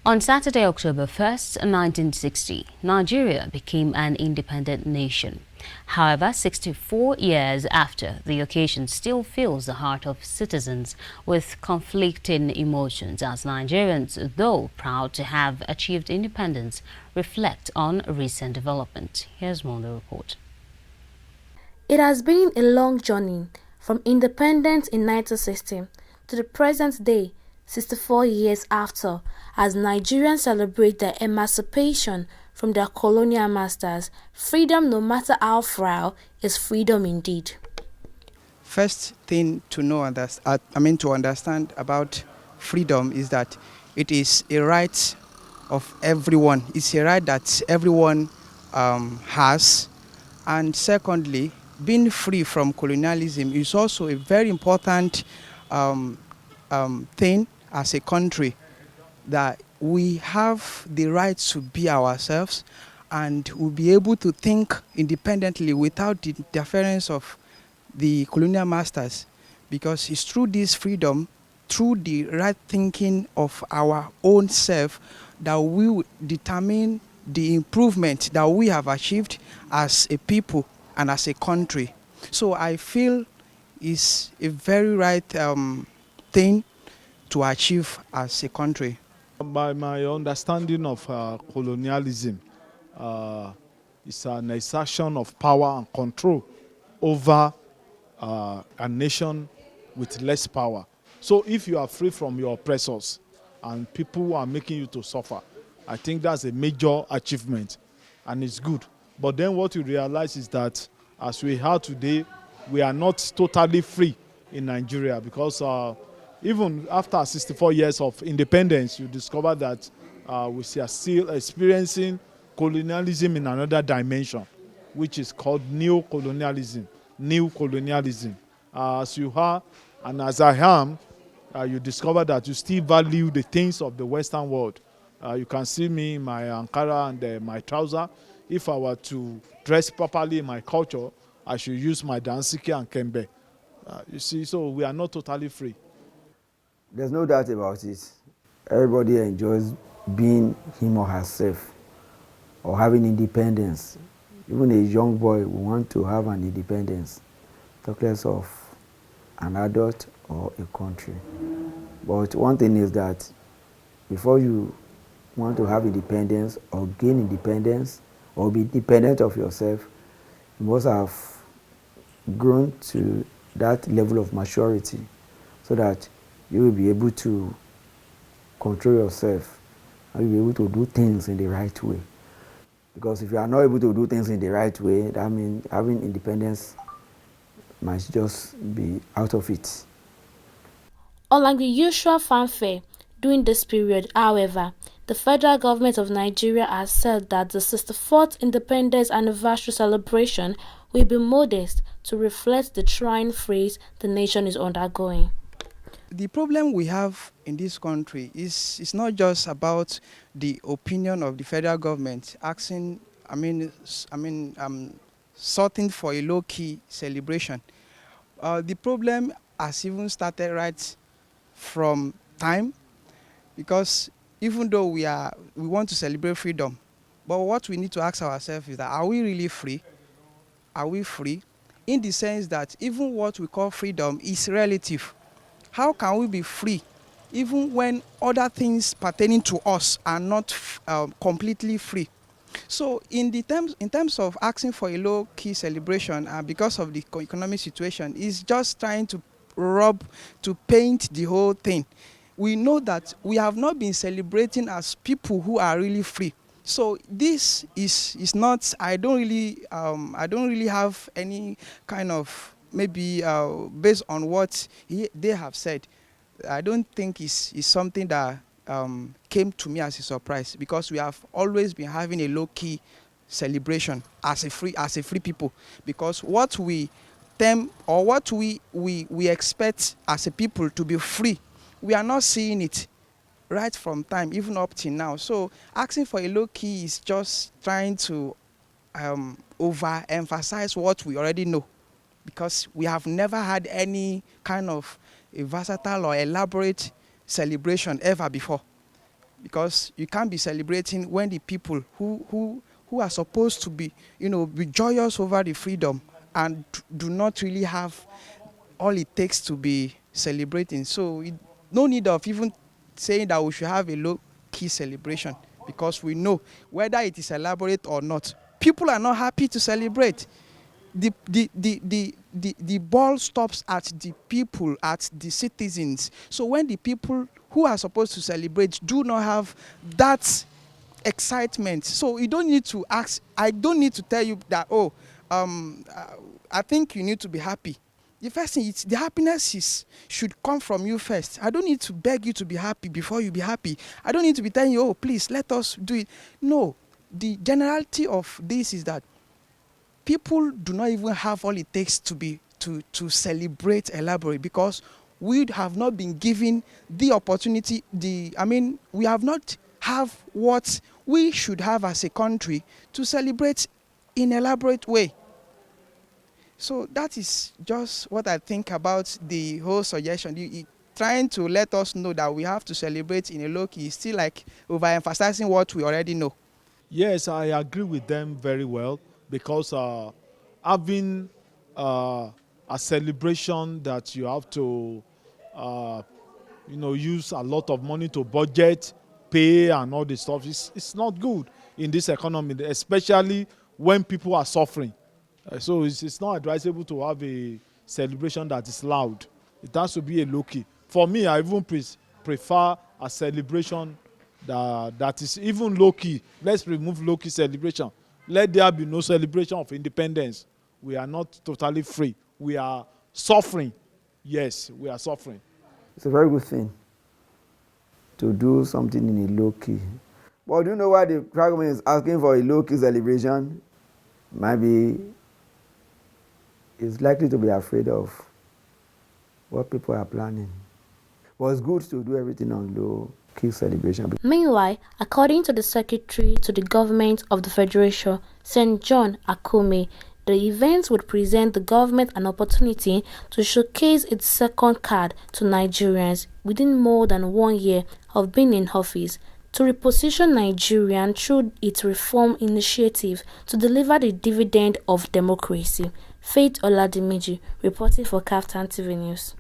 On Saturday, October 1st, 1960, Nigeria became an independent nation. However, 64 years after, the occasion still fills the heart of citizens with conflicting emotions as Nigerians, though proud to have achieved independence, reflect on recent development. Here's more on the report. It has been a long journey from independence in 1960 to the present day, 64 years after, as Nigerians celebrate their emancipation from their colonial masters. Freedom, no matter how frail, is freedom indeed. First thing to know, to understand about freedom is that it is a right of everyone. It's a right that everyone has. And secondly, being free from colonialism is also a very important thing as a country, that we have the right to be ourselves and we'll be able to think independently without the interference of the colonial masters, because it's through this freedom, through the right thinking of our own self, that we will determine the improvement that we have achieved as a people and as a country. So I feel it's a very right thing to achieve as a country. By my understanding of colonialism, it's an exertion of power and control over a nation with less power. So if you are free from your oppressors and people who are making you to suffer, I think that's a major achievement and it's good. But then what you realize is that as we are today, we are not totally free in Nigeria, because even after 64 years of independence, you discover that we are still experiencing colonialism in another dimension, which is called neo-colonialism. New colonialism. As you are and as I am, you discover that you still value the things of the Western world. You can see me in my Ankara and my trouser. If I were to dress properly in my culture, I should use my dansike and kembe. You see, so we are not totally free. There's no doubt about it. Everybody enjoys being him or herself or having independence. Even a young boy will want to have an independence, talk less of an adult or a country. But one thing is that before you want to have independence or gain independence or be independent of yourself, you must have grown to that level of maturity so that you will be able to control yourself and you'll be able to do things in the right way. Because if you are not able to do things in the right way, that means having independence might just be out of it. Unlike the usual fanfare during this period, however, the federal government of Nigeria has said that the 64th independence anniversary celebration will be modest to reflect the trying phase the nation is undergoing. The problem we have in this country is not just about the opinion of the federal government asking, sorting for a low-key celebration. The problem has even started right from time, because even though we want to celebrate freedom, but what we need to ask ourselves is that, are we really free? Are we free? In the sense that even what we call freedom is relative. How can we be free even when other things pertaining to us are not completely free? So in terms of asking for a low-key celebration, because of the economic situation, is just trying to paint the whole thing. We know that we have not been celebrating as people who are really free. So this is not. I don't really have any kind of, maybe based on what they have said, I don't think it's something that came to me as a surprise, because we have always been having a low-key celebration as a free people, because what we term or what we expect as a people to be free, we are not seeing it right from time even up till now. So asking for a low-key is just trying to overemphasize what we already know, because we have never had any kind of a versatile or elaborate celebration ever before. because you can't be celebrating when the people who are supposed to be, be joyous over the freedom and do not really have all it takes to be celebrating. So no need of even saying that we should have a low-key celebration, because we know whether it is elaborate or not, people are not happy to celebrate. The ball stops at the people, at the citizens. So when the people who are supposed to celebrate do not have that excitement, so you don't need to ask. I don't need to tell you that, I think you need to be happy. The first thing is the happiness should come from you first. I don't need to beg you to be happy before you be happy. I don't need to be telling you, oh, please let us do it. No, the generality of this is that people do not even have all it takes to celebrate elaborate, because we have not been given the opportunity. We have not have what we should have as a country to celebrate in elaborate way. So that is just what I think about the whole suggestion. Trying to let us know that we have to celebrate in a low key is still like overemphasizing what we already know. Yes, I agree with them very well, because having a celebration that you have to use a lot of money to budget, pay and all this stuff, it's not good in this economy, especially when people are suffering. So it's not advisable to have a celebration that is loud. It has to be a low-key. For me, I even prefer a celebration that is even low-key. Let's remove low-key celebration. Let there be no celebration of independence. We are not totally free. We are suffering. Yes, we are suffering. It's a very good thing to do something in a low-key. But do you know why the government is asking for a low-key celebration? Maybe it's likely to be afraid of what people are planning. But it's good to do everything on low-key celebration. Meanwhile, according to the Secretary to the Government of the Federation, St. John Akume, the event would present the government an opportunity to showcase its second card to Nigerians within more than 1 year of being in office, to reposition Nigerian through its reform initiative to deliver the dividend of democracy. Faith Oladimiji, reporting for KAFTAN TV News.